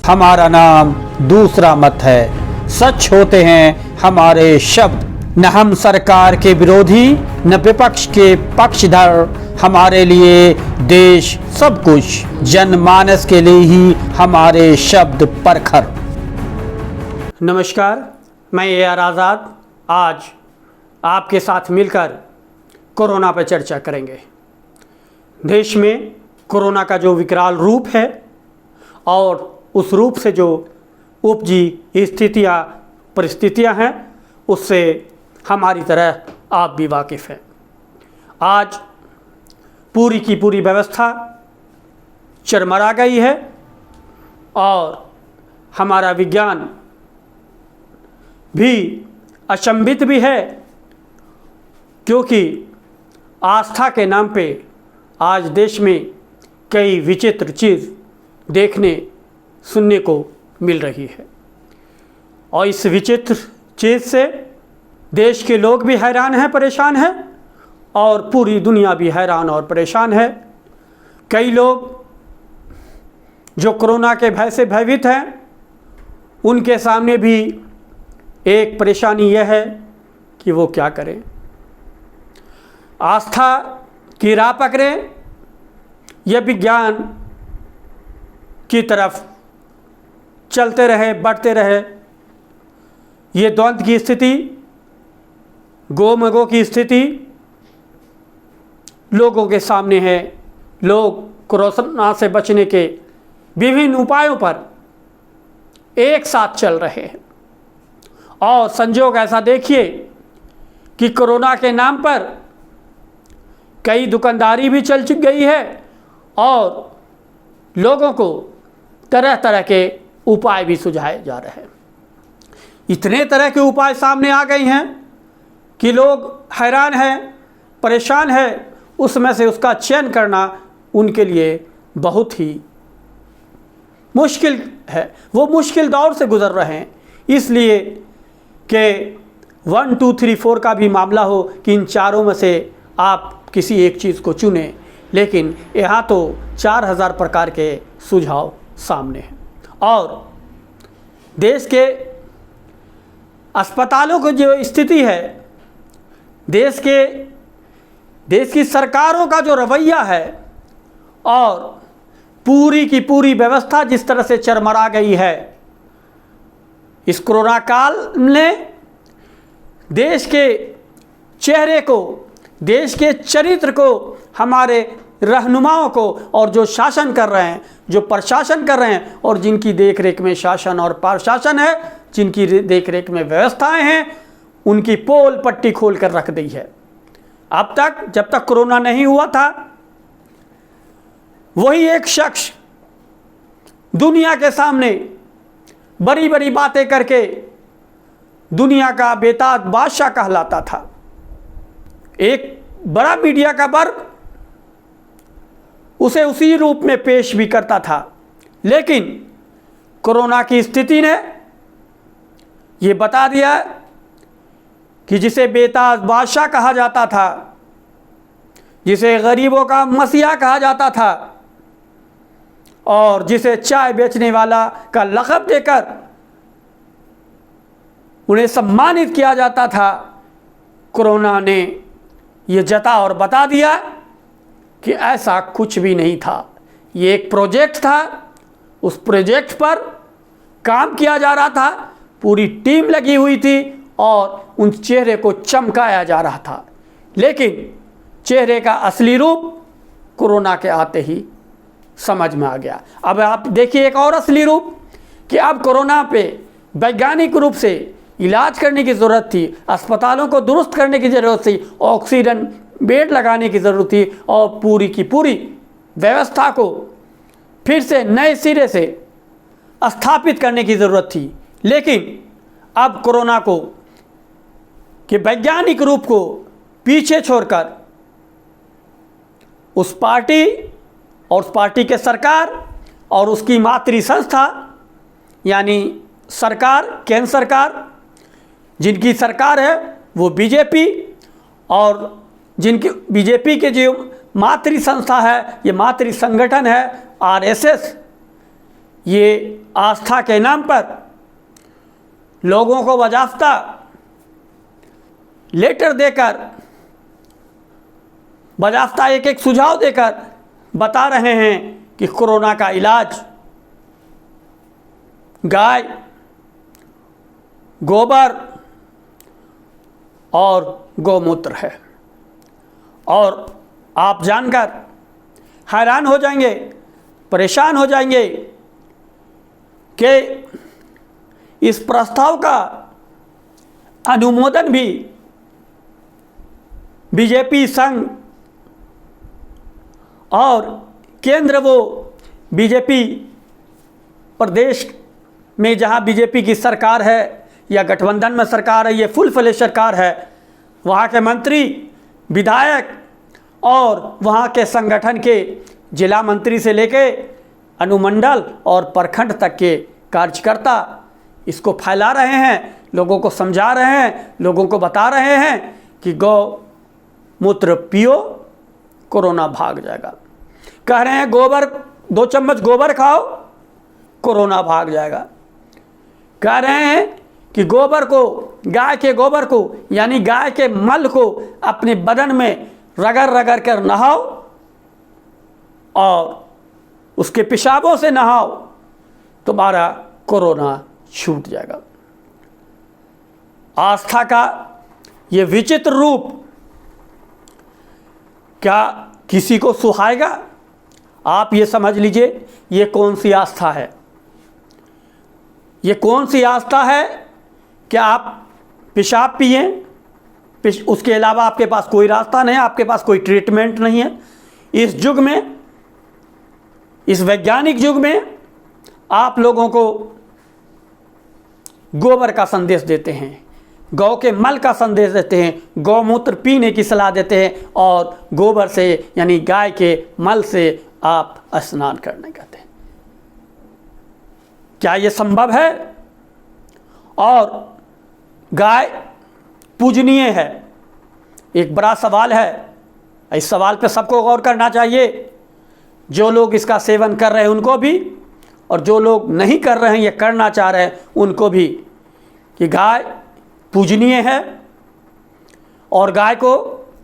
हमारा नाम दूसरा मत है। सच होते हैं हमारे शब्द, न हम सरकार के विरोधी न विपक्ष के पक्षधर। हमारे लिए देश सब कुछ, जनमानस के लिए ही हमारे शब्द परखर। नमस्कार, मैं AR आज़ाद आज आपके साथ मिलकर कोरोना पर चर्चा करेंगे। देश में कोरोना का जो विकराल रूप है और उस रूप से जो उपजी परिस्थितियां हैं, उससे हमारी तरह आप भी वाकिफ़ हैं। आज पूरी की पूरी व्यवस्था चरमरा गई है और हमारा विज्ञान भी अचंभित भी है, क्योंकि आस्था के नाम पे आज देश में कई विचित्र चीज़ देखने सुनने को मिल रही है। और इस विचित्र चीज़ से देश के लोग भी हैरान हैं, परेशान हैं, और पूरी दुनिया भी हैरान और परेशान है। कई लोग जो कोरोना के भय से भयभीत हैं, उनके सामने भी एक परेशानी यह है कि वो क्या करें। आस्था की राह पकड़ें या विज्ञान की तरफ चलते रहे, बढ़ते रहे। ये द्वंद्व की स्थिति, गोमगो की स्थिति लोगों के सामने है। लोग कोरोना से बचने के विभिन्न उपायों पर एक साथ चल रहे हैं और संजोग ऐसा देखिए कि कोरोना के नाम पर कई दुकानदारी भी चल चुक गई है और लोगों को तरह तरह के उपाय भी सुझाए जा रहे हैं। इतने तरह के उपाय सामने आ गए हैं कि लोग हैरान हैं, परेशान हैं। उसमें से उसका चयन करना उनके लिए बहुत ही मुश्किल है। वो मुश्किल दौर से गुजर रहे हैं, इसलिए कि 1 2 3 4 का भी मामला हो कि इन चारों में से आप किसी एक चीज़ को चुनें, लेकिन यहाँ तो 4000 प्रकार के सुझाव सामने हैं। और देश के अस्पतालों की जो स्थिति है, देश की सरकारों का जो रवैया है और पूरी की पूरी व्यवस्था जिस तरह से चरमरा गई है, इस कोरोना काल ने देश के चेहरे को, देश के चरित्र को, हमारे रहनुमाओं को और जो शासन कर रहे हैं, जो प्रशासन कर रहे हैं और जिनकी देखरेख में शासन और प्रशासन है, जिनकी देखरेख में व्यवस्थाएं हैं, उनकी पोल पट्टी खोल कर रख दी है। अब तक, जब तक कोरोना नहीं हुआ था, वही एक शख्स दुनिया के सामने बड़ी बड़ी बातें करके दुनिया का बेताज बादशाह कहलाता था। एक बड़ा मीडिया का वर्ग उसे उसी रूप में पेश भी करता था, लेकिन कोरोना की स्थिति ने ये बता दिया कि जिसे बेताज बादशाह कहा जाता था, जिसे गरीबों का मसीहा कहा जाता था और जिसे चाय बेचने वाला का लक़ब देकर उन्हें सम्मानित किया जाता था, कोरोना ने ये जता और बता दिया कि ऐसा कुछ भी नहीं था। ये एक प्रोजेक्ट था, उस प्रोजेक्ट पर काम किया जा रहा था, पूरी टीम लगी हुई थी और उन चेहरे को चमकाया जा रहा था। लेकिन चेहरे का असली रूप कोरोना के आते ही समझ में आ गया। अब आप देखिए एक और असली रूप कि अब कोरोना पे वैज्ञानिक रूप से इलाज करने की ज़रूरत थी, अस्पतालों को दुरुस्त करने की ज़रूरत थी, ऑक्सीजन बेड लगाने की ज़रूरत थी और पूरी की पूरी व्यवस्था को फिर से नए सिरे से स्थापित करने की ज़रूरत थी। लेकिन अब कोरोना को के वैज्ञानिक रूप को पीछे छोड़कर उस पार्टी और उस पार्टी के सरकार और उसकी मातृ संस्था यानी सरकार, केंद्र सरकार, जिनकी सरकार है वो बीजेपी, और जिनकी बीजेपी के जो मातृ संस्था है, ये मातृ संगठन है आरएसएस, ये आस्था के नाम पर लोगों को बजाफ्ता लेटर देकर, बजाफ्ता एक एक सुझाव देकर बता रहे हैं कि कोरोना का इलाज गाय, गोबर और गौमूत्र है। और आप जानकर हैरान हो जाएंगे, परेशान हो जाएंगे कि इस प्रस्ताव का अनुमोदन भी बीजेपी संघ और केंद्र, वो बीजेपी प्रदेश में जहां बीजेपी की सरकार है या गठबंधन में सरकार है, ये फुल फ्लेज सरकार है, वहाँ के मंत्री, विधायक और वहाँ के संगठन के जिला मंत्री से लेके अनुमंडल और प्रखंड तक के कार्यकर्ता इसको फैला रहे हैं, लोगों को समझा रहे हैं, लोगों को बता रहे हैं कि गौ मूत्र पियो, कोरोना भाग जाएगा। कह रहे हैं गोबर, 2 चम्मच गोबर खाओ, कोरोना भाग जाएगा। कह रहे हैं कि गोबर को, गाय के गोबर को यानी गाय के मल को अपने बदन में रगड़ रगड़ कर नहाओ और उसके पेशाबों से नहाओ, तुम्हारा कोरोना छूट जाएगा। आस्था का ये विचित्र रूप क्या किसी को सुहाएगा? आप ये समझ लीजिए, ये कौन सी आस्था है? ये कौन सी आस्था है कि आप पेशाब पिए, उसके अलावा आपके पास कोई रास्ता नहीं, आपके पास कोई ट्रीटमेंट नहीं है। इस युग में, इस वैज्ञानिक युग में आप लोगों को गोबर का संदेश देते हैं, गौ के मल का संदेश देते हैं, गौमूत्र पीने की सलाह देते हैं और गोबर से यानी गाय के मल से आप स्नान करने कहते हैं। क्या ये संभव है? और गाय पूजनीय है, एक बड़ा सवाल है। इस सवाल पे सबको गौर करना चाहिए, जो लोग इसका सेवन कर रहे हैं उनको भी, और जो लोग नहीं कर रहे हैं या करना चाह रहे हैं उनको भी, कि गाय पूजनीय है और गाय को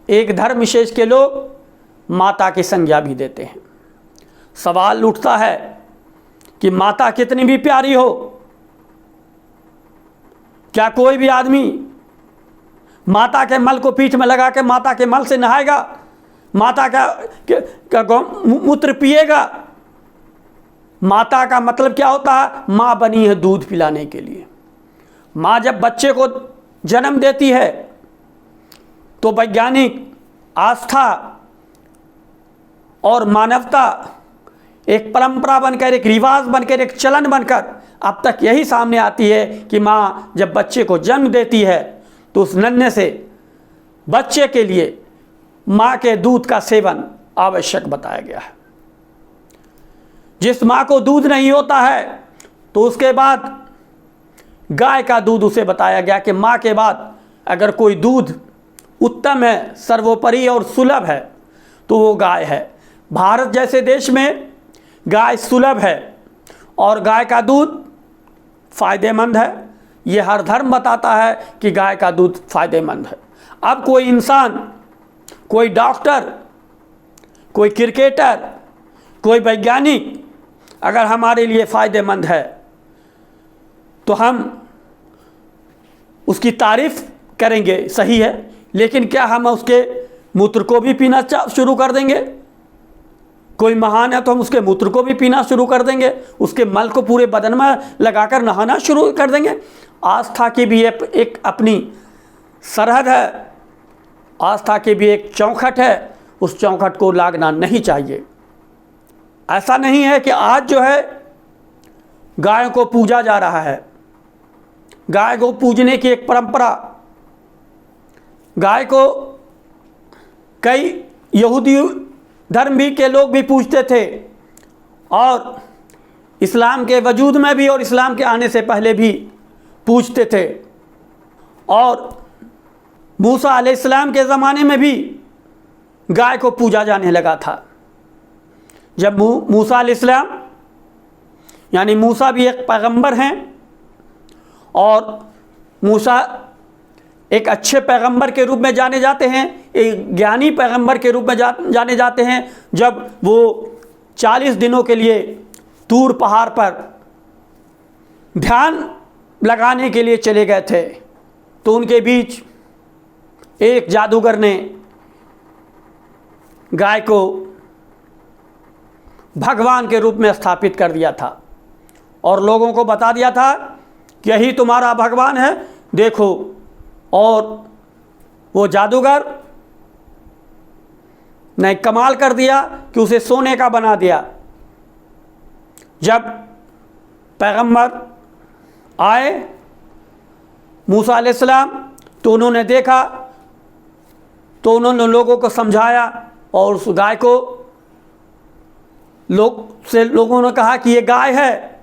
एक धर्म विशेष के लोग माता की संज्ञा भी देते हैं। सवाल उठता है कि माता कितनी भी प्यारी हो, क्या कोई भी आदमी माता के मल को पीठ में लगा के माता के मल से नहाएगा, माता का गौमूत्र पिएगा? माता का मतलब क्या होता है? माँ बनी है दूध पिलाने के लिए। माँ जब बच्चे को जन्म देती है तो वैज्ञानिक आस्था और मानवता एक परंपरा बनकर, एक रिवाज बनकर, एक चलन बनकर अब तक यही सामने आती है कि माँ जब बच्चे को जन्म देती है तो उस नन्हे से बच्चे के लिए माँ के दूध का सेवन आवश्यक बताया गया है। जिस माँ को दूध नहीं होता है तो उसके बाद गाय का दूध उसे बताया गया कि माँ के बाद अगर कोई दूध उत्तम है, सर्वोपरि और सुलभ है तो वो गाय है। भारत जैसे देश में गाय सुलभ है और गाय का दूध फायदेमंद है। ये हर धर्म बताता है कि गाय का दूध फायदेमंद है। अब कोई इंसान, कोई डॉक्टर, कोई क्रिकेटर, कोई वैज्ञानिक अगर हमारे लिए फायदेमंद है तो हम उसकी तारीफ करेंगे, सही है, लेकिन क्या हम उसके मूत्र को भी पीना शुरू कर देंगे? कोई महान है तो हम उसके मूत्र को भी पीना शुरू कर देंगे, उसके मल को पूरे बदन में लगाकर नहाना शुरू कर देंगे? आस्था की भी एक अपनी सरहद है, आस्था की भी एक चौखट है, उस चौखट को लागना नहीं चाहिए। ऐसा नहीं है कि आज जो है गाय को पूजा जा रहा है, गाय को पूजने की एक परंपरा, गाय को कई यहूदी धर्म भी के लोग भी पूजते थे और इस्लाम के वजूद में भी और इस्लाम के आने से पहले भी पूजते थे। और मूसा अलैहिस्सलाम के ज़माने में भी गाय को पूजा जाने लगा था। जब मूसा अलैहिस्सलाम यानी मूसा भी एक पैगंबर हैं और मूसा एक अच्छे पैगंबर के रूप में जाने जाते हैं, एक ज्ञानी पैगंबर के रूप में जाने जाते हैं। जब वो 40 दिनों के लिए तूर पहाड़ पर ध्यान लगाने के लिए चले गए थे तो उनके बीच एक जादूगर ने गाय को भगवान के रूप में स्थापित कर दिया था और लोगों को बता दिया था कि यही तुम्हारा भगवान है, देखो। और वो जादूगर ने कमाल कर दिया कि उसे सोने का बना दिया। जब पैगंबर आए मूसा अलैहिस्सलाम तो उन्होंने देखा तो उन्होंने लोगों को समझाया और उस गाय को लोगों ने कहा कि ये गाय है,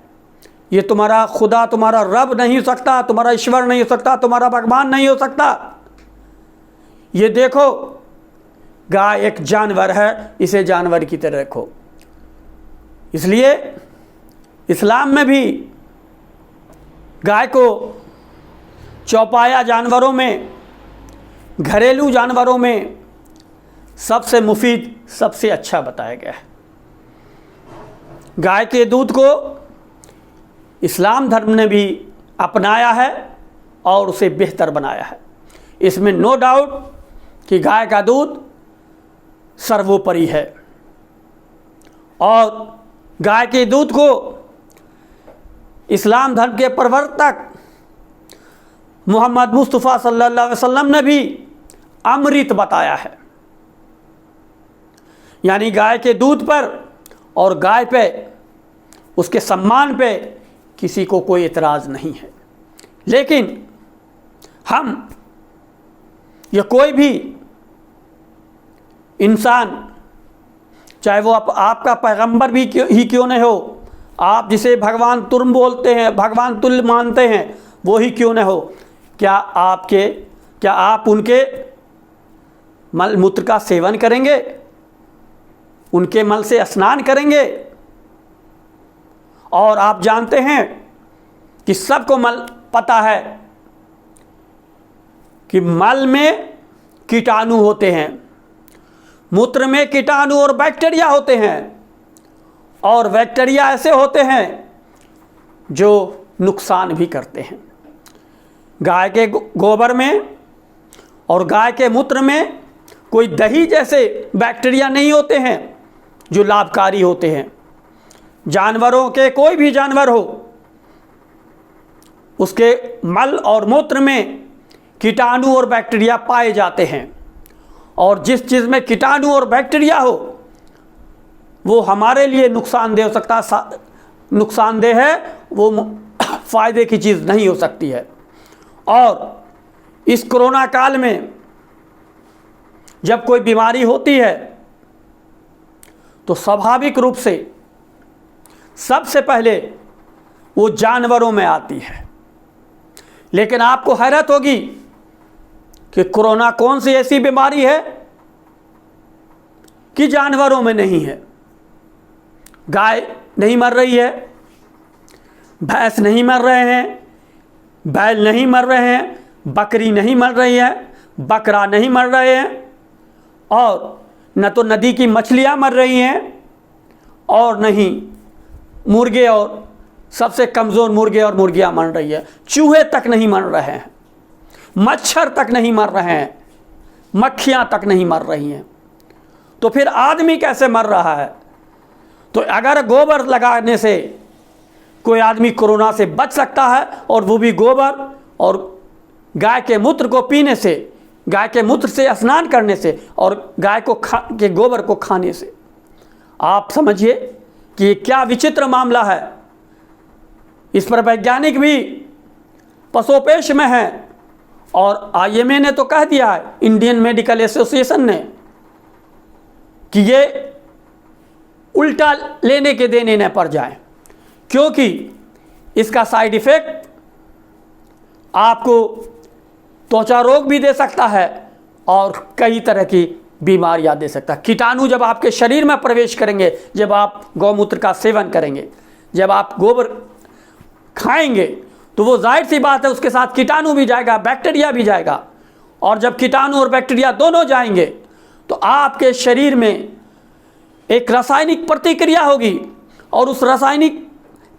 ये तुम्हारा खुदा, तुम्हारा रब नहीं हो सकता, तुम्हारा ईश्वर नहीं हो सकता, तुम्हारा भगवान नहीं हो सकता। ये देखो गाय एक जानवर है, इसे जानवर की तरह रखो। इसलिए इस्लाम में भी गाय को चौपाया जानवरों में, घरेलू जानवरों में सबसे मुफीद, सबसे अच्छा बताया गया है। गाय के दूध को इस्लाम धर्म ने भी अपनाया है और उसे बेहतर बनाया है। इसमें नो डाउट कि गाय का दूध सर्वोपरि है और गाय के दूध को इस्लाम धर्म के प्रवर्तक मोहम्मद मुस्तफ़ा सल्लल्लाहु अलैहि वसल्लम ने भी अमृत बताया है। यानी गाय के दूध पर और गाय पे, उसके सम्मान पे किसी को कोई एतराज़ नहीं है। लेकिन हम या कोई भी इंसान, चाहे वो आपका पैगंबर भी ही क्यों न हो, आप जिसे भगवान तुम बोलते हैं, भगवान तुल्य मानते हैं, वो ही क्यों न हो, क्या आप उनके मल मूत्र का सेवन करेंगे? उनके मल से स्नान करेंगे? और आप जानते हैं कि सबको मल पता है कि मल में कीटाणु होते हैं, मूत्र में कीटाणु और बैक्टीरिया होते हैं, और बैक्टीरिया ऐसे होते हैं जो नुकसान भी करते हैं। गाय के गोबर में और गाय के मूत्र में कोई दही जैसे बैक्टीरिया नहीं होते हैं जो लाभकारी होते हैं। जानवरों के, कोई भी जानवर हो, उसके मल और मूत्र में कीटाणु और बैक्टीरिया पाए जाते हैं, और जिस चीज़ में कीटाणु और बैक्टीरिया हो वो हमारे लिए नुकसानदेह हो सकता, नुकसानदेह है, वो फ़ायदे की चीज़ नहीं हो सकती है। और इस कोरोना काल में जब कोई बीमारी होती है तो स्वाभाविक रूप से सबसे पहले वो जानवरों में आती है। लेकिन आपको हैरत होगी कि कोरोना कौन सी ऐसी बीमारी है कि जानवरों में नहीं है। गाय नहीं मर रही है, भैंस नहीं मर रहे हैं, बैल नहीं मर रहे हैं, बकरी नहीं मर रही है, बकरा नहीं मर रहे हैं, और न तो नदी की मछलियां मर रही हैं और नहीं मुर्गे, और सबसे कमज़ोर मुर्गे और मुर्गियां मर रही है। चूहे तक नहीं मर रहे हैं, मच्छर तक नहीं मर रहे हैं, मक्खियां तक नहीं मर रही हैं। तो फिर आदमी कैसे मर रहा है? तो अगर गोबर लगाने से कोई आदमी कोरोना से बच सकता है, और वो भी गोबर और गाय के मूत्र को पीने से, गाय के मूत्र से स्नान करने से, और गाय के गोबर को खाने से, आप समझिए कि ये क्या विचित्र मामला है। इस पर वैज्ञानिक भी पसोपेश में हैं, और IMA ने तो कह दिया है, इंडियन मेडिकल एसोसिएशन ने, कि ये उल्टा लेने के देने न पड़ जाए, क्योंकि इसका साइड इफ़ेक्ट आपको त्वचा रोग भी दे सकता है और कई तरह की बीमारियां दे सकता है। कीटाणु जब आपके शरीर में प्रवेश करेंगे, जब आप गौमूत्र का सेवन करेंगे, जब आप गोबर खाएंगे तो वो जाहिर सी बात है उसके साथ कीटाणु भी जाएगा, बैक्टीरिया भी जाएगा, और जब कीटाणु और बैक्टीरिया दोनों जाएंगे तो आपके शरीर में एक रासायनिक प्रतिक्रिया होगी, और उस रासायनिक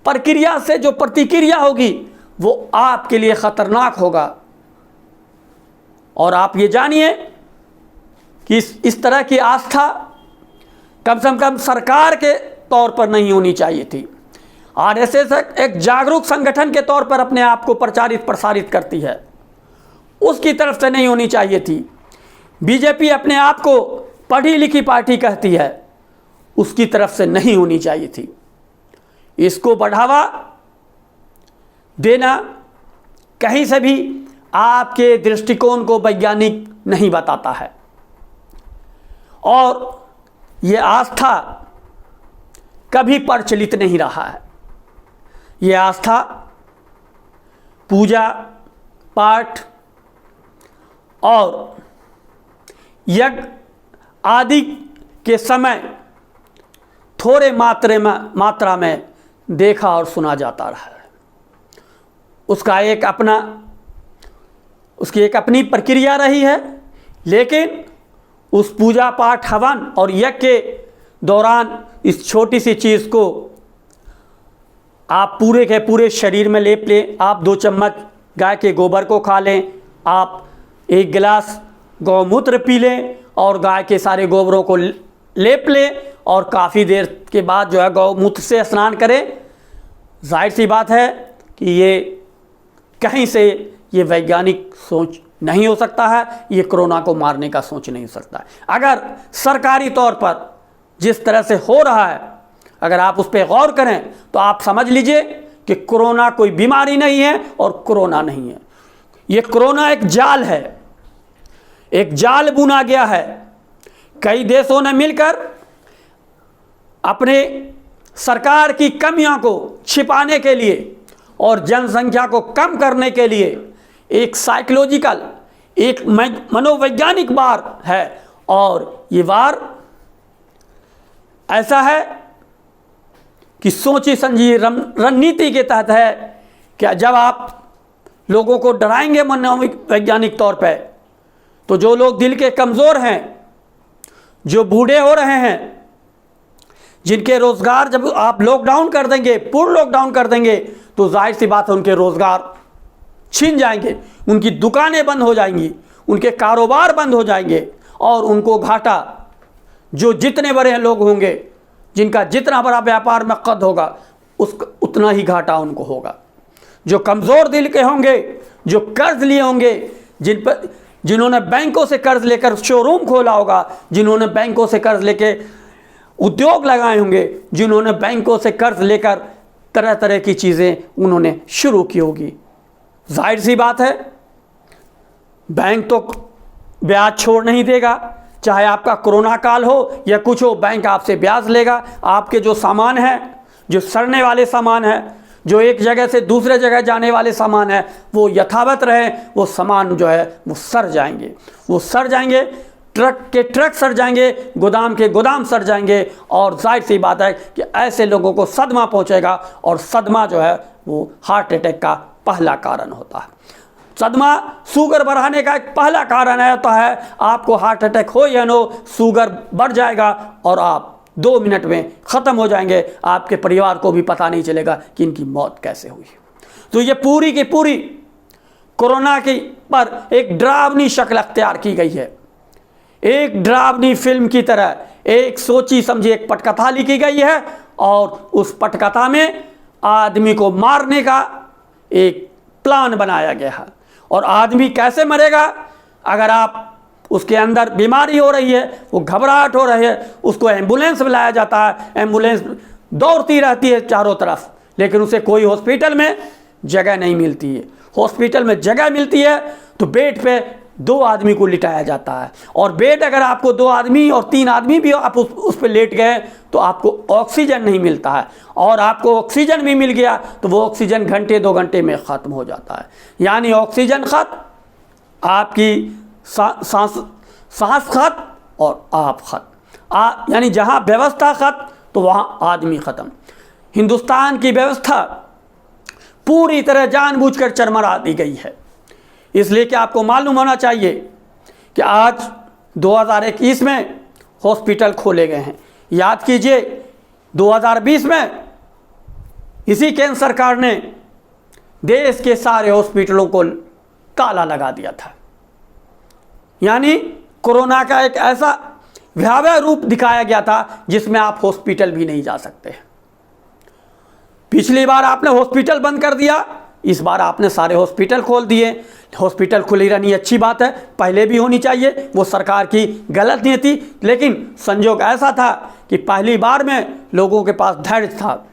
प्रक्रिया से जो प्रतिक्रिया होगी वो आपके लिए ख़तरनाक होगा। और आप ये जानिए कि इस तरह की आस्था कम से कम सरकार के तौर पर नहीं होनी चाहिए थी। आरएसएस एक जागरूक संगठन के तौर पर अपने आप को प्रसारित करती है, उसकी तरफ से नहीं होनी चाहिए थी। बीजेपी अपने आप को पढ़ी लिखी पार्टी कहती है, उसकी तरफ से नहीं होनी चाहिए थी। इसको बढ़ावा देना कहीं से भी आपके दृष्टिकोण को वैज्ञानिक नहीं बताता है, और ये आस्था कभी प्रचलित नहीं रहा है। ये आस्था पूजा पाठ और यज्ञ आदि के समय थोड़े मात्रा में देखा और सुना जाता रहा है। उसकी एक अपनी प्रक्रिया रही है, लेकिन उस पूजा पाठ हवन और यज्ञ के दौरान इस छोटी सी चीज़ को आप पूरे के पूरे शरीर में लेप लें। आप 2 चम्मच गाय के गोबर को खा लें, आप 1 गिलास गौमूत्र पी लें और गाय के सारे गोबरों को लेप लें, और काफ़ी देर के बाद जो है गौमूत्र से स्नान करें। जाहिर सी बात है कि ये कहीं से ये वैज्ञानिक सोच नहीं हो सकता है, ये कोरोना को मारने का सोच नहीं हो सकता है। अगर सरकारी तौर पर जिस तरह से हो रहा है, अगर आप उस पर गौर करें तो आप समझ लीजिए कि कोरोना कोई बीमारी नहीं है और कोरोना नहीं है। ये कोरोना एक जाल है, एक जाल बुना गया है। कई देशों ने मिलकर अपने सरकार की कमियों को छिपाने के लिए और जनसंख्या को कम करने के लिए एक साइकोलॉजिकल, एक मनोवैज्ञानिक वार है, और ये वार ऐसा है कि सोची समझी रणनीति के तहत है कि जब आप लोगों को डराएंगे मनोवैज्ञानिक तौर पे, तो जो लोग दिल के कमज़ोर हैं, जो बूढ़े हो रहे हैं, जिनके रोज़गार जब आप लॉकडाउन कर देंगे, पूर्ण लॉकडाउन कर देंगे, तो जाहिर सी बात है उनके रोज़गार छिन जाएंगे, उनकी दुकानें बंद हो जाएंगी, उनके कारोबार बंद हो जाएंगे, और उनको घाटा, जो जितने बड़े लोग होंगे, जिनका जितना बड़ा व्यापार में कद होगा, उतना ही घाटा उनको होगा। जो कमज़ोर दिल के होंगे, जो कर्ज लिए होंगे, जिन्होंने बैंकों से कर्ज लेकर शोरूम खोला होगा, जिन्होंने बैंकों से कर्ज लेके उद्योग लगाए होंगे, जिन्होंने बैंकों से कर्ज लेकर तरह तरह की चीज़ें उन्होंने शुरू की होगी, जाहिर सी बात है बैंक तो ब्याज छोड़ नहीं देगा। चाहे आपका कोरोना काल हो या कुछ हो, बैंक आपसे ब्याज लेगा। आपके जो सामान है, जो सड़ने वाले सामान है, जो एक जगह से दूसरे जगह जाने वाले सामान है, वो यथावत रहे। वो सामान जो है वो सड़ जाएंगे, ट्रक के ट्रक सड़ जाएंगे, गोदाम के गोदाम सड़ जाएंगे, और जाहिर सी बात है कि ऐसे लोगों को सदमा पहुंचेगा, और सदमा जो है वो हार्ट अटैक का पहला कारण होता है। सदमा शुगर बढ़ाने का एक पहला कारण होता है। आपको हार्ट अटैक हो या नो, शुगर बढ़ जाएगा और आप 2 मिनट में ख़त्म हो जाएंगे। आपके परिवार को भी पता नहीं चलेगा कि इनकी मौत कैसे हुई। तो ये पूरी की पूरी कोरोना के पर एक डरावनी शक्ल अख्तियार की गई है। एक डरावनी फिल्म की तरह एक सोची समझी एक पटकथा लिखी गई है, और उस पटकथा में आदमी को मारने का एक प्लान बनाया गया है। और आदमी कैसे मरेगा? अगर आप उसके अंदर बीमारी हो रही है, वो घबराहट हो रही है, उसको एम्बुलेंस बुलाया जाता है, एम्बुलेंस दौड़ती रहती है चारों तरफ, लेकिन उसे कोई हॉस्पिटल में जगह नहीं मिलती है। हॉस्पिटल में जगह मिलती है तो बेड पे 2 आदमी को लिटाया जाता है, और बेड अगर आपको 2 आदमी और 3 आदमी भी आप उस पर लेट गए तो आपको ऑक्सीजन नहीं मिलता है, और आपको ऑक्सीजन भी मिल गया तो वो ऑक्सीजन घंटे 2 घंटे में ख़त्म हो जाता है। यानी ऑक्सीजन ख़त्म, आपकी सांस खत्म और आप खत्म। यानी जहाँ व्यवस्था खत्म तो वहाँ आदमी ख़त्म। हिंदुस्तान की व्यवस्था पूरी तरह जानबूझकर चरमरा दी गई है। इसलिए कि आपको मालूम होना चाहिए कि आज 2021 में हॉस्पिटल खोले गए हैं। याद कीजिए 2020 में इसी केंद्र सरकार ने देश के सारे हॉस्पिटलों को ताला लगा दिया था। यानी कोरोना का एक ऐसा भयावह रूप दिखाया गया था जिसमें आप हॉस्पिटल भी नहीं जा सकते। पिछली बार आपने हॉस्पिटल बंद कर दिया, इस बार आपने सारे हॉस्पिटल खोल दिए। हॉस्पिटल खुली रहनी अच्छी बात है, पहले भी होनी चाहिए, वो सरकार की गलत नीति। लेकिन संजोग ऐसा था कि पहली बार में लोगों के पास धैर्य था,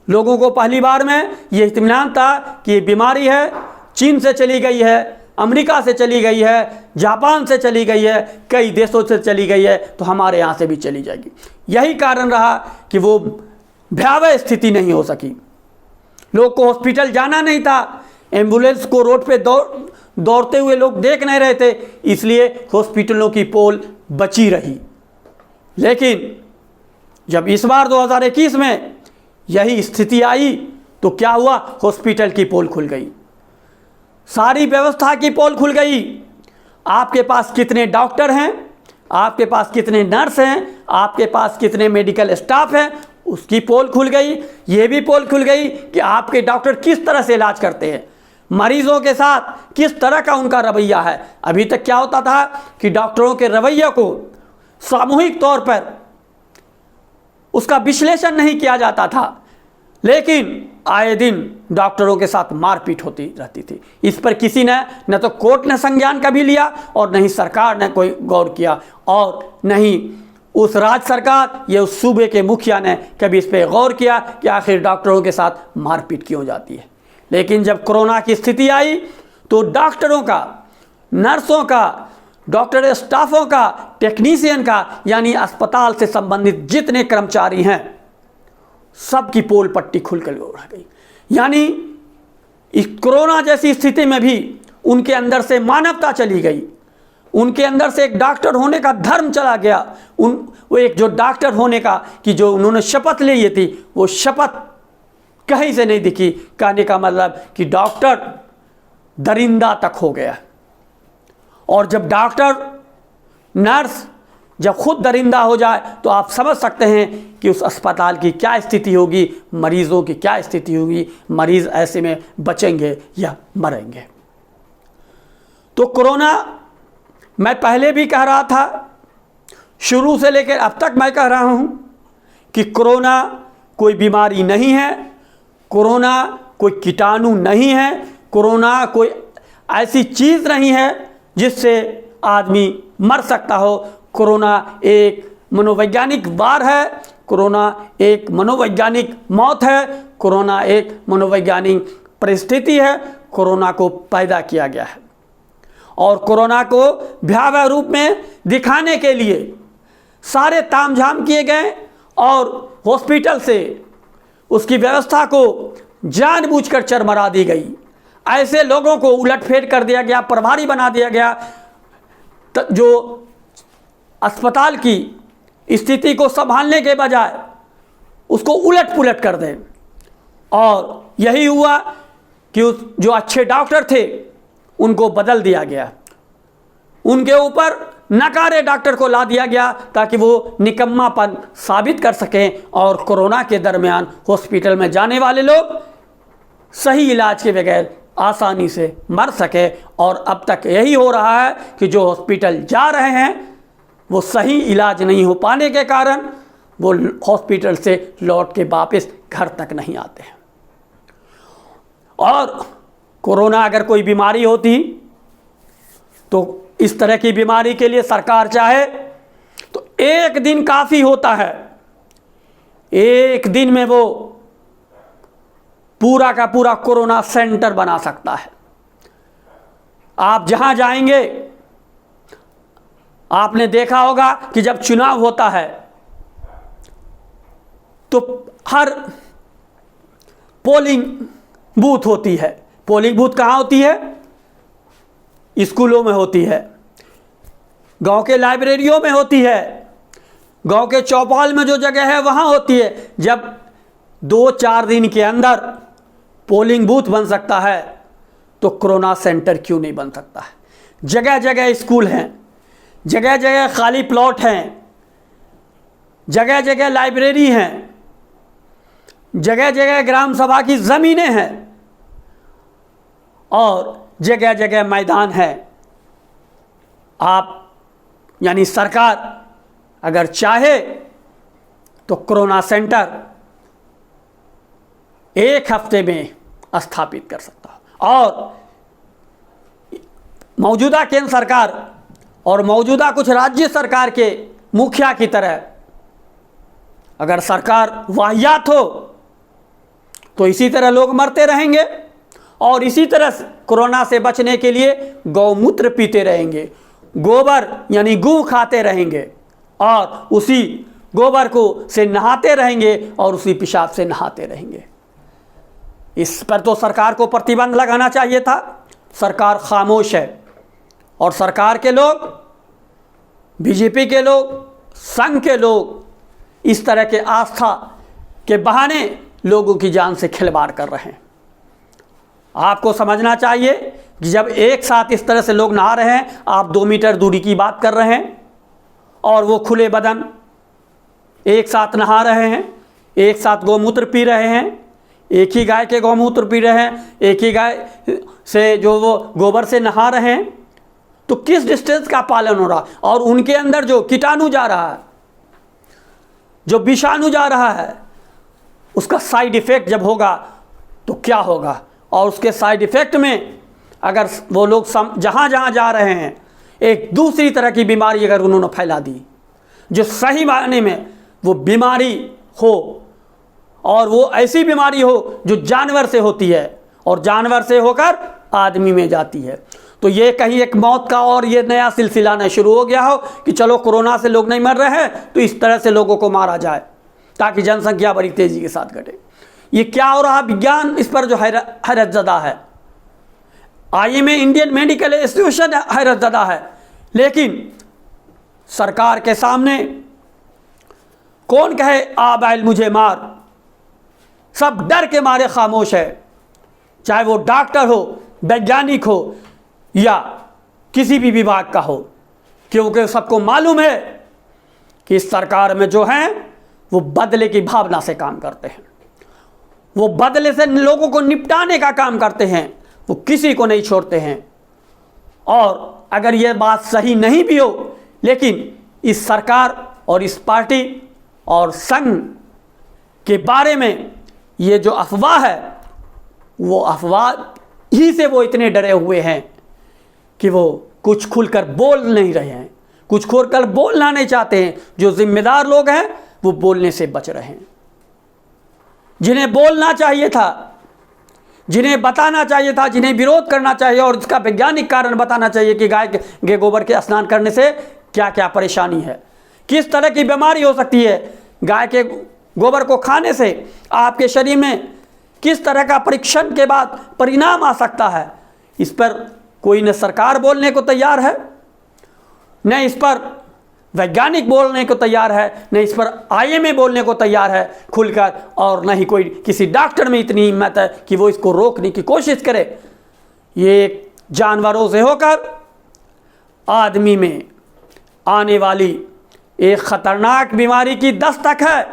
लोगों को पहली बार में ये इत्मीनान था कि ये बीमारी है, चीन से चली गई है, अमेरिका से चली गई है, जापान से चली गई है, कई देशों से चली गई है, तो हमारे यहाँ से भी चली जाएगी। यही कारण रहा कि वो भयावह स्थिति नहीं हो सकी। लोग को हॉस्पिटल जाना नहीं था, एम्बुलेंस को रोड पे दौड़ते हुए लोग देख नहीं रहे थे, इसलिए हॉस्पिटलों की पोल बची रही। लेकिन जब इस बार 2021 में यही स्थिति आई तो क्या हुआ, हॉस्पिटल की पोल खुल गई, सारी व्यवस्था की पोल खुल गई। आपके पास कितने डॉक्टर हैं, आपके पास कितने नर्स हैं, आपके पास कितने मेडिकल स्टाफ हैं, उसकी पोल खुल गई। ये भी पोल खुल गई कि आपके डॉक्टर किस तरह से इलाज करते हैं, मरीजों के साथ किस तरह का उनका रवैया है। अभी तक क्या होता था कि डॉक्टरों के रवैया को सामूहिक तौर पर उसका विश्लेषण नहीं किया जाता था, लेकिन आए दिन डॉक्टरों के साथ मारपीट होती रहती थी। इस पर किसी ने न तो कोर्ट ने संज्ञान कभी लिया और न ही सरकार ने कोई गौर किया, और न ही उस राज्य सरकार या उस सूबे के मुखिया ने कभी इस पर गौर किया कि आखिर डॉक्टरों के साथ मारपीट क्यों जाती है। लेकिन जब कोरोना की स्थिति आई तो डॉक्टरों का, नर्सों का, डॉक्टर स्टाफों का, टेक्नीशियन का, यानी अस्पताल से संबंधित जितने कर्मचारी हैं सबकी पोल पट्टी खुलकर रह गई। यानी इस कोरोना जैसी स्थिति में भी उनके अंदर से मानवता चली गई, उनके अंदर से एक डॉक्टर होने का धर्म चला गया। वो एक जो डॉक्टर होने का कि जो उन्होंने शपथ ली थी, वो शपथ कहीं से नहीं दिखी। कहने का मतलब कि डॉक्टर दरिंदा तक हो गया। और जब डॉक्टर, नर्स जब खुद दरिंदा हो जाए तो आप समझ सकते हैं कि उस अस्पताल की क्या स्थिति होगी, मरीजों की क्या स्थिति होगी, मरीज ऐसे में बचेंगे या मरेंगे। तो कोरोना, मैं पहले भी कह रहा था, शुरू से लेकर अब तक मैं कह रहा हूं कि कोरोना कोई बीमारी नहीं है, कोरोना कोई कीटाणु नहीं है, कोरोना कोई ऐसी चीज़ नहीं है जिससे आदमी मर सकता हो। कोरोना एक मनोवैज्ञानिक वार है, कोरोना एक मनोवैज्ञानिक मौत है, कोरोना एक मनोवैज्ञानिक परिस्थिति है। कोरोना को पैदा किया गया है और कोरोना को भयावह रूप में दिखाने के लिए सारे तामझाम किए गए और हॉस्पिटल से उसकी व्यवस्था को जानबूझकर चरमरा दी गई। ऐसे लोगों को उलटफेर कर दिया गया, प्रभारी बना दिया गया जो अस्पताल की स्थिति को संभालने के बजाय उसको उलट पुलट कर दें। और यही हुआ कि उस जो अच्छे डॉक्टर थे उनको बदल दिया गया, उनके ऊपर नकारे डॉक्टर को ला दिया गया ताकि वो निकम्मापन साबित कर सकें और कोरोना के दरमियान हॉस्पिटल में जाने वाले लोग सही इलाज के बगैर आसानी से मर सके। और अब तक यही हो रहा है कि जो हॉस्पिटल जा रहे हैं वो सही इलाज नहीं हो पाने के कारण वो हॉस्पिटल से लौट के वापस घर तक नहीं आते हैं। और कोरोना अगर कोई बीमारी होती तो इस तरह की बीमारी के लिए सरकार चाहे तो एक दिन काफ़ी होता है, एक दिन में वो पूरा का पूरा कोरोना सेंटर बना सकता है। आप जहां जाएंगे, आपने देखा होगा कि जब चुनाव होता है तो हर पोलिंग बूथ होती है। पोलिंग बूथ कहाँ होती है? स्कूलों में होती है, गांव के लाइब्रेरियों में होती है, गांव के चौपाल में जो जगह है वहाँ होती है। जब 2-4 दिन के अंदर पोलिंग बूथ बन सकता है, तो कोरोना सेंटर क्यों नहीं बन सकता है? जगह जगह स्कूल हैं, जगह जगह खाली प्लॉट हैं, जगह जगह लाइब्रेरी हैं, जगह जगह ग्राम सभा की ज़मीनें हैं और जगह जगह मैदान है। आप यानी सरकार अगर चाहे तो कोरोना सेंटर 1 हफ्ते में स्थापित कर सकता है। और मौजूदा केंद्र सरकार और मौजूदा कुछ राज्य सरकार के मुखिया की तरह अगर सरकार वाहियात हो तो इसी तरह लोग मरते रहेंगे और इसी तरह कोरोना से बचने के लिए गौमूत्र पीते रहेंगे, गोबर यानी गू खाते रहेंगे और उसी गोबर को से नहाते रहेंगे और उसी पेशाब से नहाते रहेंगे। इस पर तो सरकार को प्रतिबंध लगाना चाहिए था। सरकार खामोश है और सरकार के लोग, बीजेपी के लोग, संघ के लोग इस तरह के आस्था के बहाने लोगों की जान से खिलवाड़ कर रहे हैं। आपको समझना चाहिए कि जब एक साथ इस तरह से लोग नहा रहे हैं, आप 2 मीटर दूरी की बात कर रहे हैं और वो खुले बदन एक साथ नहा रहे हैं, एक साथ गौमूत्र पी रहे हैं, एक ही गाय के गौमूत्र पी रहे हैं, एक ही गाय से जो वो गोबर से नहा रहे हैं, तो किस डिस्टेंस का पालन हो रहा है? और उनके अंदर जो कीटाणु जा रहा है, जो विषाणु जा रहा है, उसका साइड इफ़ेक्ट जब होगा तो क्या होगा? और उसके साइड इफ़ेक्ट में अगर वो लोग जहाँ जहाँ जा रहे हैं एक दूसरी तरह की बीमारी अगर उन्होंने फैला दी, जो सही मायने में वो बीमारी हो और वो ऐसी बीमारी हो जो जानवर से होती है और जानवर से होकर आदमी में जाती है, तो ये कहीं एक मौत का और ये नया सिलसिला न शुरू हो गया हो कि चलो कोरोना से लोग नहीं मर रहे हैं तो इस तरह से लोगों को मारा जाए ताकि जनसंख्या बड़ी तेज़ी के साथ घटे। ये क्या हो रहा? विज्ञान इस पर जो हैरतज़दा है, IMA इंडियन मेडिकल एसोसिएशन हैरतज़दा है, लेकिन सरकार के सामने कौन कहे आ बैल मुझे मार, सब डर के मारे खामोश है, चाहे वो डॉक्टर हो, वैज्ञानिक हो या किसी भी विभाग का हो, क्योंकि सबको मालूम है कि इस सरकार में जो हैं वो बदले की भावना से काम करते हैं, वो बदले से लोगों को निपटाने का काम करते हैं, वो किसी को नहीं छोड़ते हैं। और अगर ये बात सही नहीं भी हो, लेकिन इस सरकार और इस पार्टी और संघ के बारे में ये जो अफवाह है, वो अफवाह ही से वो इतने डरे हुए हैं कि वो कुछ खुलकर बोल नहीं रहे हैं, कुछ खुलकर बोलना नहीं चाहते हैं। जो जिम्मेदार लोग हैं वो बोलने से बच रहे हैं। जिन्हें बोलना चाहिए था, जिन्हें बताना चाहिए था, जिन्हें विरोध करना चाहिए और इसका वैज्ञानिक कारण बताना चाहिए कि गाय के गोबर के स्नान करने से क्या क्या परेशानी है, किस तरह की बीमारी हो सकती है, गाय के गोबर को खाने से आपके शरीर में किस तरह का परीक्षण के बाद परिणाम आ सकता है, इस पर कोई न सरकार बोलने को तैयार है, न इस पर वैज्ञानिक बोलने को तैयार है, न इस पर IMA बोलने को तैयार है खुलकर, और न ही कोई किसी डॉक्टर में इतनी हिम्मत है कि वो इसको रोकने की कोशिश करे। ये जानवरों से होकर आदमी में आने वाली एक ख़तरनाक बीमारी की दस्तक है,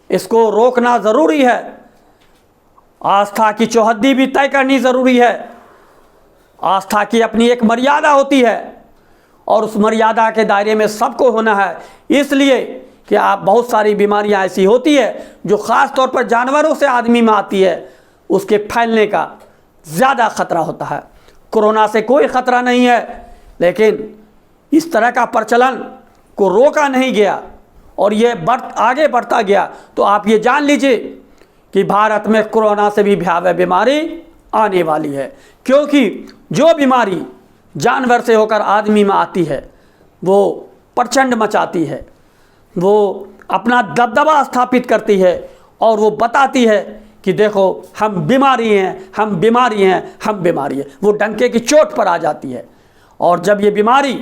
इसको रोकना ज़रूरी है। आस्था की चौहद्दी भी तय करनी ज़रूरी है। आस्था की अपनी एक मर्यादा होती है और उस मर्यादा के दायरे में सबको होना है, इसलिए कि आप बहुत सारी बीमारियां ऐसी होती है जो ख़ास तौर पर जानवरों से आदमी में आती है, उसके फैलने का ज़्यादा ख़तरा होता है। कोरोना से कोई ख़तरा नहीं है, लेकिन इस तरह का प्रचलन को रोका नहीं गया और ये आगे बढ़ता गया, तो आप ये जान लीजिए कि भारत में कोरोना से भी भयावह बीमारी आने वाली है। क्योंकि जो बीमारी जानवर से होकर आदमी में आती है वो प्रचंड मचाती है, वो अपना दबदबा स्थापित करती है और वो बताती है कि देखो हम बीमारी हैं, हम बीमारी हैं, हम बीमारी हैं। वो डंके की चोट पर आ जाती है और जब ये बीमारी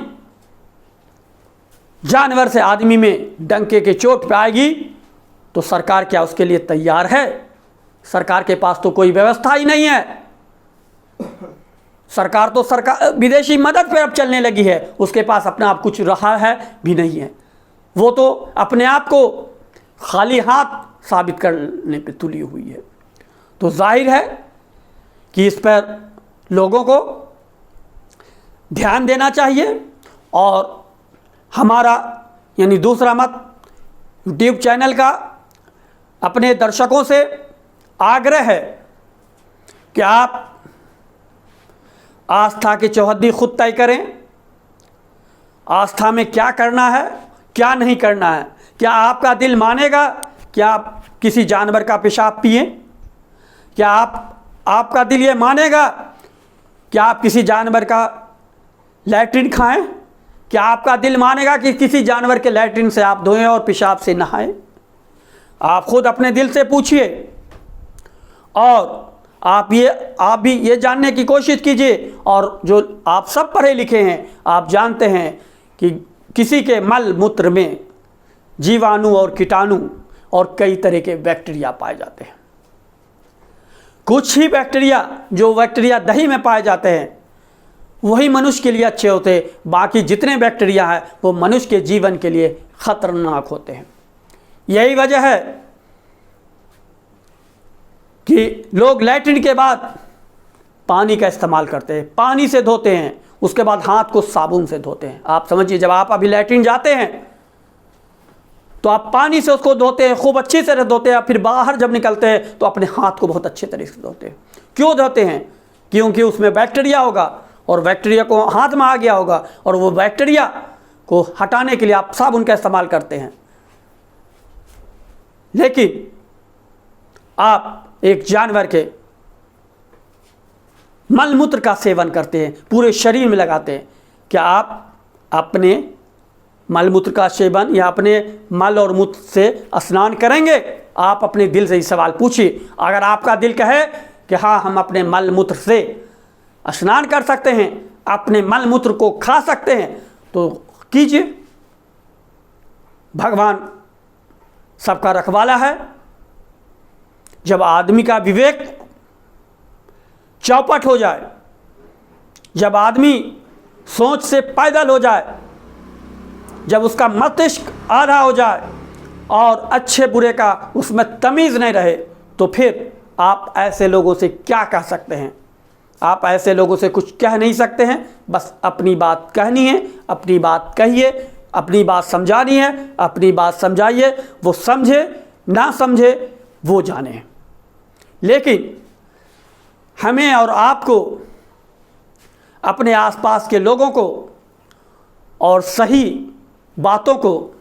जानवर से आदमी में डंके की चोट पे आएगी तो सरकार क्या उसके लिए तैयार है? सरकार के पास तो कोई व्यवस्था ही नहीं है। सरकार तो विदेशी मदद पे अब चलने लगी है, उसके पास अपना आप कुछ रहा है भी नहीं है। वो तो अपने आप को खाली हाथ साबित करने पे तुली हुई है। तो जाहिर है कि इस पर लोगों को ध्यान देना चाहिए। और हमारा यानी दूसरा मत यूट्यूब चैनल का अपने दर्शकों से आग्रह है कि आप आस्था की चौहद्दी खुद तय करें। आस्था में क्या करना है, क्या नहीं करना है। क्या आपका दिल मानेगा कि आप किसी जानवर का पेशाब पिए? क्या आपका दिल ये मानेगा कि आप किसी जानवर का लैट्रिन खाएं? क्या आपका दिल मानेगा कि किसी जानवर के लैट्रिन से आप धोएं और पेशाब से नहाएं? आप खुद अपने दिल से पूछिए और आप भी ये जानने की कोशिश कीजिए। और जो आप सब पढ़े लिखे हैं, आप जानते हैं कि किसी के मल मूत्र में जीवाणु और कीटाणु और कई तरह के बैक्टीरिया पाए जाते हैं। कुछ ही बैक्टीरिया, जो बैक्टीरिया दही में पाए जाते हैं, वही मनुष्य के लिए अच्छे होते हैं। बाकी जितने बैक्टीरिया हैं वो मनुष्य के जीवन के लिए खतरनाक होते हैं। यही वजह है कि लोग लैट्रिन के बाद पानी का इस्तेमाल करते हैं, पानी से धोते हैं, उसके बाद हाथ को साबुन से धोते हैं। आप समझिए, जब आप अभी लैट्रिन जाते हैं तो आप पानी से उसको धोते हैं, खूब अच्छी तरह धोते हैं। फिर बाहर जब निकलते हैं तो अपने हाथ को बहुत अच्छे तरीके से धोते हैं। क्यों धोते हैं? क्योंकि उसमें बैक्टीरिया होगा और बैक्टीरिया को हाथ में आ गया होगा और वो बैक्टीरिया को हटाने के लिए आप साबुन का इस्तेमाल करते हैं। लेकिन आप एक जानवर के मल मूत्र का सेवन करते हैं, पूरे शरीर में लगाते हैं। क्या आप अपने मल मूत्र का सेवन या अपने मल और मूत्र से स्नान करेंगे? आप अपने दिल से ही सवाल पूछिए। अगर आपका दिल कहे कि हाँ, हम अपने मल मूत्र से स्नान कर सकते हैं, अपने मल मूत्र को खा सकते हैं, तो कीजिए। भगवान सबका रखवाला है। जब आदमी का विवेक चौपट हो जाए, जब आदमी सोच से पैदल हो जाए, जब उसका मस्तिष्क आधा हो जाए और अच्छे बुरे का उसमें तमीज़ नहीं रहे, तो फिर आप ऐसे लोगों से क्या कह सकते हैं? आप ऐसे लोगों से कुछ कह नहीं सकते हैं। बस अपनी बात कहनी है, अपनी बात कहिए, अपनी बात समझानी है, अपनी बात समझाइए। वो समझे ना समझे वो जाने। लेकिन हमें और आपको अपने आसपास के लोगों को और सही बातों को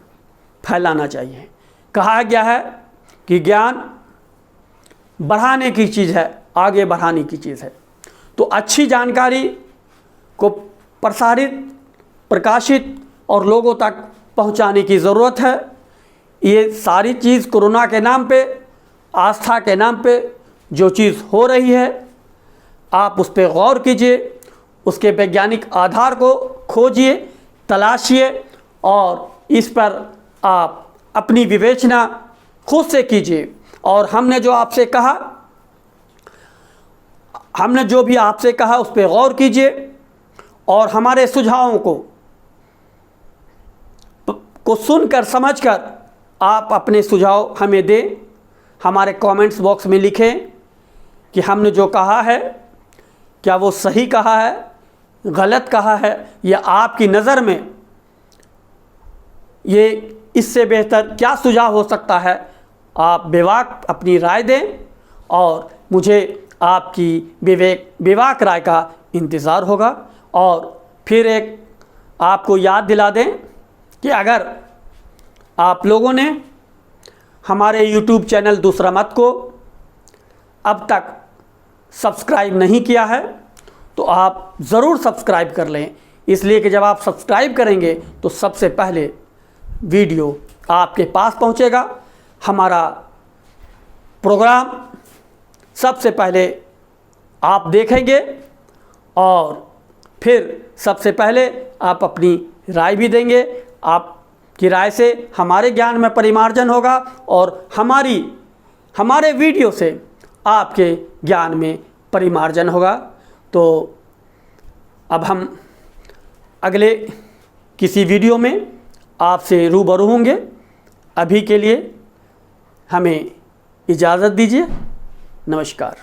फैलाना चाहिए। कहा गया है कि ज्ञान बढ़ाने की चीज़ है, आगे बढ़ाने की चीज़ है। तो अच्छी जानकारी को प्रसारित, प्रकाशित और लोगों तक पहुंचाने की ज़रूरत है। ये सारी चीज़ कोरोना के नाम पे, आस्था के नाम पे जो चीज़ हो रही है, आप उस पर गौर कीजिए, उसके वैज्ञानिक आधार को खोजिए, तलाशिए और इस पर आप अपनी विवेचना खुद से कीजिए। और हमने जो भी आपसे कहा उस पर गौर कीजिए और हमारे सुझावों को सुनकर समझकर आप अपने सुझाव हमें दें। हमारे कमेंट्स बॉक्स में लिखें कि हमने जो कहा है क्या वो सही कहा है, गलत कहा है, या आपकी नज़र में ये इससे बेहतर क्या सुझाव हो सकता है। आप बेबाक अपनी राय दें और मुझे आपकी बेबाक राय का इंतज़ार होगा। और फिर एक आपको याद दिला दें कि अगर आप लोगों ने हमारे YouTube चैनल दूसरा मत को अब तक सब्सक्राइब नहीं किया है तो आप ज़रूर सब्सक्राइब कर लें। इसलिए कि जब आप सब्सक्राइब करेंगे तो सबसे पहले वीडियो आपके पास पहुंचेगा। हमारा प्रोग्राम सबसे पहले आप देखेंगे और फिर सबसे पहले आप अपनी राय भी देंगे। आप की राय से हमारे ज्ञान में परिमार्जन होगा और हमारे वीडियो से आपके ज्ञान में परिमार्जन होगा। तो अब हम अगले किसी वीडियो में आपसे रूबरू होंगे। अभी के लिए हमें इजाज़त दीजिए। नमस्कार।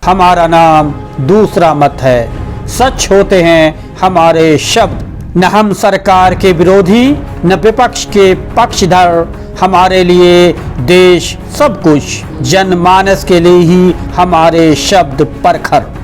हमारा नाम दूसरा मत है, सच होते हैं हमारे शब्द, न हम सरकार के विरोधी न विपक्ष के पक्षधर। हमारे लिए देश सब कुछ, जनमानस के लिए ही हमारे शब्द परखर।